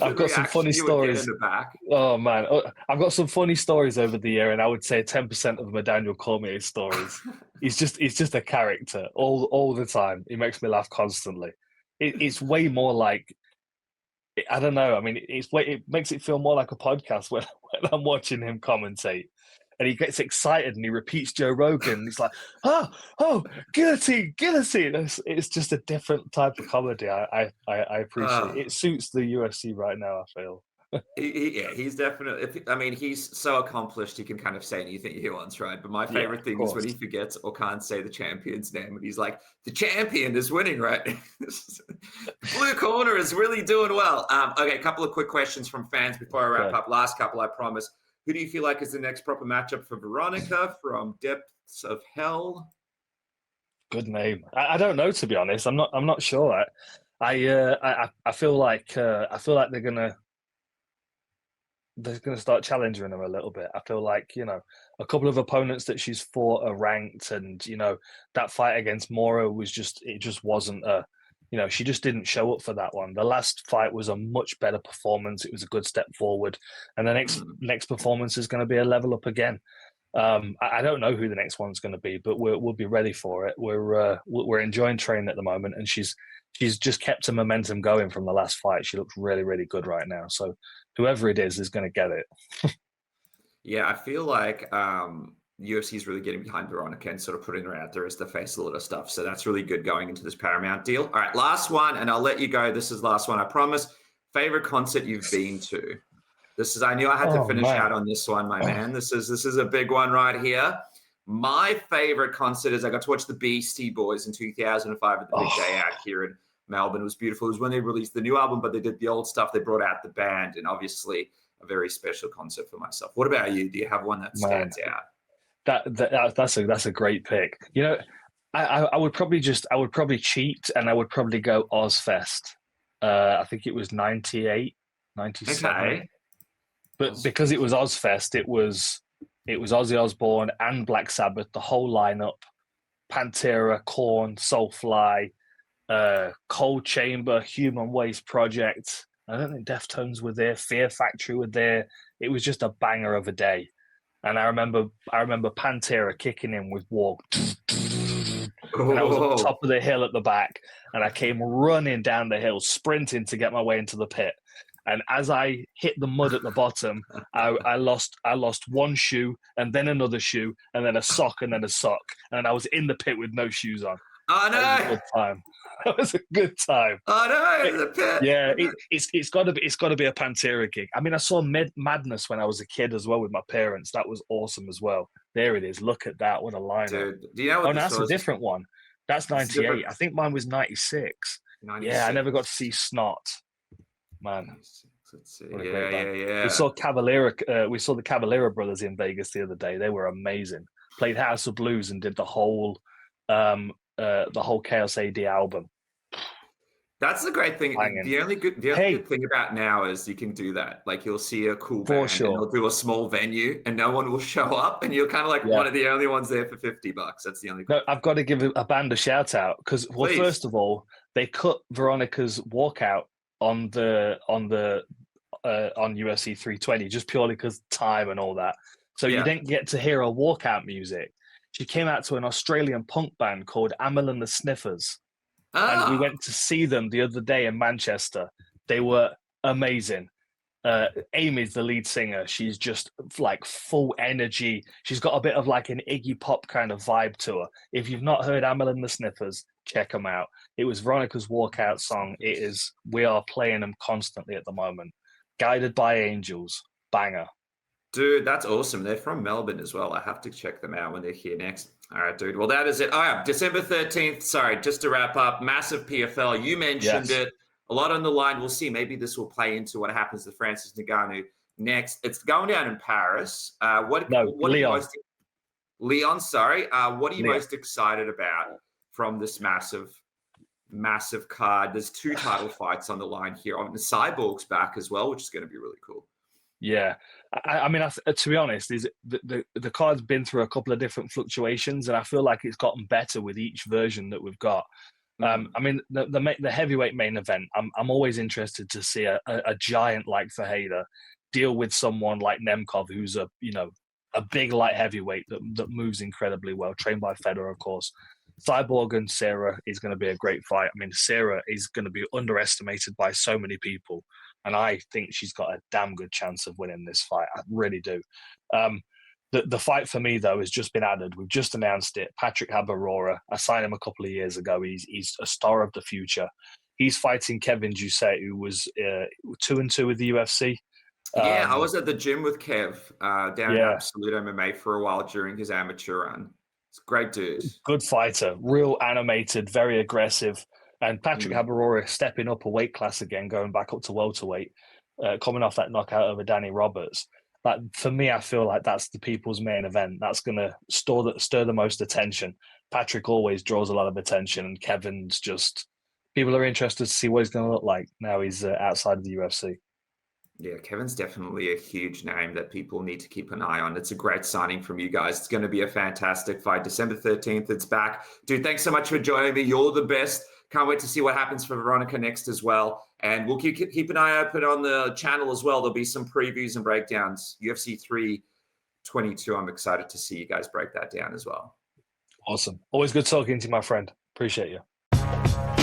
I've got some funny stories. In the back. Oh, man. I've got some funny stories over the year, and I would say 10% of them are Daniel Cormier stories. He's just a character all the time. He makes me laugh constantly. It's way more like, I don't know. I mean, it makes it feel more like a podcast when I'm watching him commentate. And he gets excited and he repeats Joe Rogan. He's like, oh, guillotine. It's just a different type of comedy. I appreciate it. It suits the UFC right now, I feel. He's definitely, I mean, he's so accomplished, he can kind of say anything he wants, right? But my favorite thing is when he forgets or can't say the champion's name and he's like, the champion is winning, right? Blue corner is really doing well. Okay, a couple of quick questions from fans before I wrap up. Last couple, I promise. Who do you feel like is the next proper matchup for Veronica from Depths of Hell? Good name. I don't know, to be honest. I'm not sure. I feel like they're gonna start challenging her a little bit. I feel like, a couple of opponents that she's fought are ranked, and that fight against Moro was just wasn't a. She just didn't show up for that one. The last fight was a much better performance. It was a good step forward. And the next performance is going to be a level up again. I don't know who the next one's going to be, but we'll be ready for it. We're enjoying training at the moment, and she's just kept her momentum going from the last fight. She looks really, really good right now. So whoever it is going to get it. Yeah, I feel like UFC is really getting behind Veronica and sort of putting her out there as the face of a lot of stuff. So that's really good going into this Paramount deal. All right, last one, and I'll let you go. This is the last one, I promise. Favorite concert you've been to? I knew I had to finish out on this one, my man. This is a big one right here. My favorite concert is I got to watch the Beastie Boys in 2005 at the big day out here in Melbourne. It was beautiful. It was when they released the new album, but they did the old stuff. They brought out the band, and obviously a very special concert for myself. What about you? Do you have one that stands out? That's a great pick. I would probably cheat, and I would probably go Ozzfest. I think it was 98, 97. Okay. But because it was Ozzfest, it was Ozzy Osbourne and Black Sabbath, the whole lineup, Pantera, Korn, Soulfly, Cold Chamber, Human Waste Project. I don't think Deftones were there. Fear Factory were there. It was just a banger of a day. And I remember Pantera kicking in with Walk. And I was on top of the hill at the back, and I came running down the hill, sprinting to get my way into the pit. And as I hit the mud at the bottom, I lost one shoe, and then another shoe, and then a sock, and then a sock. And I was in the pit with no shoes on. Oh, no. That was a good time. That was a good time. Oh, no, the pit. Yeah, it's got to be a Pantera gig. I mean, I saw Madness when I was a kid as well with my parents. That was awesome as well. There it is. Look at that. What a lineup. Dude, do you know what that's a different one. That's 98. I think mine was 96. 96. Yeah, I never got to see Snot. Man. Let's see. Yeah. We saw the Cavalera brothers in Vegas the other day. They were amazing. Played House of Blues and did the whole Chaos AD album. That's the great thing. Banging. The only good thing about now is you can do that. Like you'll see a cool For band sure. and they'll do a small venue and no one will show up and you're kind of like one of the only ones there for $50. That's the only No, I've got to give a band a shout out because, well, Please. first of all, they cut Veronica's walkout on UFC 320 just purely because time and all that. So you didn't get to hear her walkout music. She came out to an Australian punk band called Amel and the Sniffers. And we went to see them the other day in Manchester. They were amazing. Amy's the lead singer. She's just like full energy. She's got a bit of like an Iggy Pop kind of vibe to her. If you've not heard Amel and the Sniffers, check them out. It was Veronica's walkout song. We are playing them constantly at the moment. Guided by Angels. Banger. Dude, that's awesome. They're from Melbourne as well. I have to check them out when they're here next. All right, dude. Well, that is it. Oh, yeah. December 13th. Sorry, just to wrap up. Massive PFL. You mentioned it. A lot on the line. We'll see. Maybe this will play into what happens to Francis Ngannou next. It's going down in Paris. Leon. Leon, sorry. What are you most excited about from this massive card? There's 2 title fights on the line here. The Cyborg's back as well, which is going to be really cool. Yeah, I mean, to be honest, the card's been through a couple of different fluctuations, and I feel like it's gotten better with each version that we've got. I mean, the heavyweight main event. I'm always interested to see a giant like Fajeda deal with someone like Nemkov, who's a big light heavyweight that moves incredibly well, trained by Fedor, of course. Cyborg and Ciryl is going to be a great fight. I mean, Ciryl is going to be underestimated by so many people, and I think she's got a damn good chance of winning this fight. I really do. The fight for me, though, has just been added. We've just announced it. Patrick Habarora. I signed him a couple of years ago. He's a star of the future. He's fighting Kevin Doucet, who was 2-2 with the UFC. I was at the gym with Kev down in Absolute MMA for a while during his amateur run. It's a great dude. Good fighter, real animated, very aggressive. And Patrick Habarora stepping up a weight class again, going back up to welterweight, coming off that knockout over Danny Roberts. Like, for me, I feel like that's the people's main event. That's going to stir the most attention. Patrick always draws a lot of attention, and Kevin's just... People are interested to see what he's going to look like now he's outside of the UFC. Yeah, Kevin's definitely a huge name that people need to keep an eye on. It's a great signing from you guys. It's going to be a fantastic fight. December 13th, it's back. Dude, thanks so much for joining me. You're the best. Can't wait to see what happens for Veronica next as well. And we'll keep an eye open on the channel as well. There'll be some previews and breakdowns. UFC 322, I'm excited to see you guys break that down as well. Awesome. Always good talking to you, my friend. Appreciate you.